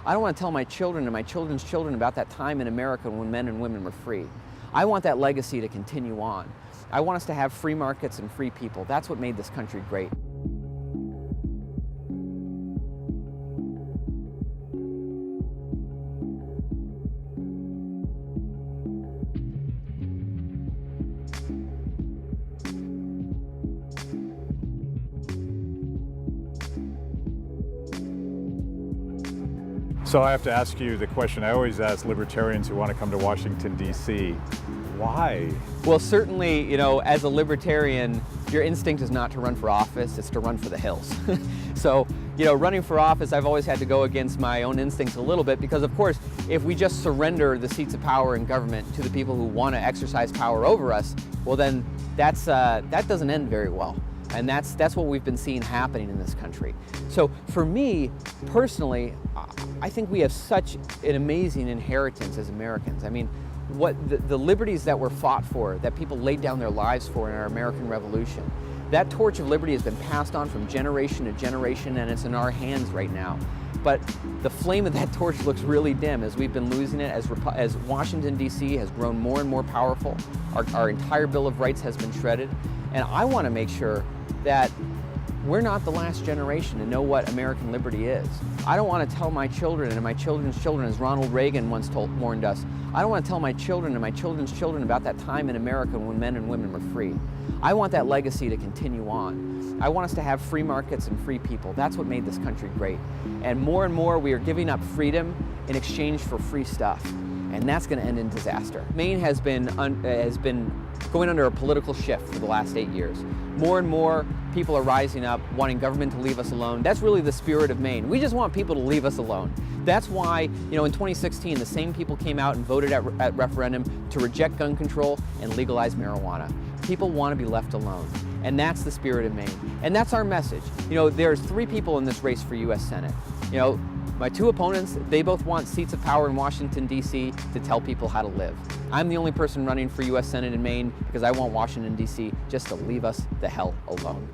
I don't want to tell my children and my children's children about that time in America when men and women were free. I want that legacy to continue on. I want us to have free markets and free people. That's what made this country great. So I have to ask you the question I always ask libertarians who want to come to Washington, D.C. Why? Well, certainly, as a libertarian, your instinct is not to run for office, it's to run for the hills. So, running for office, I've always had to go against my own instincts a little bit because, of course, if we just surrender the seats of power in government to the people who want to exercise power over us, well then that doesn't end very well. And that's what we've been seeing happening in this country. So for me, personally, I think we have such an amazing inheritance as Americans. I mean, what the liberties that were fought for, that people laid down their lives for in our American Revolution, that torch of liberty has been passed on from generation to generation, and it's in our hands right now. But the flame of that torch looks really dim as we've been losing it, as Washington, D.C. has grown more and more powerful. Our entire Bill of Rights has been shredded. And I want to make sure that we're not the last generation to know what American liberty is. I don't want to tell my children and my children's children, as Ronald Reagan once warned us, I don't want to tell my children and my children's children about that time in America when men and women were free. I want that legacy to continue on. I want us to have free markets and free people. That's what made this country great. And more we are giving up freedom in exchange for free stuff. And that's going to end in disaster. Maine has been going under a political shift for the last 8 years. More and more people are rising up, wanting government to leave us alone. That's really the spirit of Maine. We just want people to leave us alone. That's why, in 2016, the same people came out and voted at referendum to reject gun control and legalize marijuana. People want to be left alone. And that's the spirit of Maine. And that's our message. There's 3 people in this race for U.S. Senate. My 2 opponents, they both want seats of power in Washington, D.C. to tell people how to live. I'm the only person running for U.S. Senate in Maine because I want Washington, D.C. just to leave us the hell alone.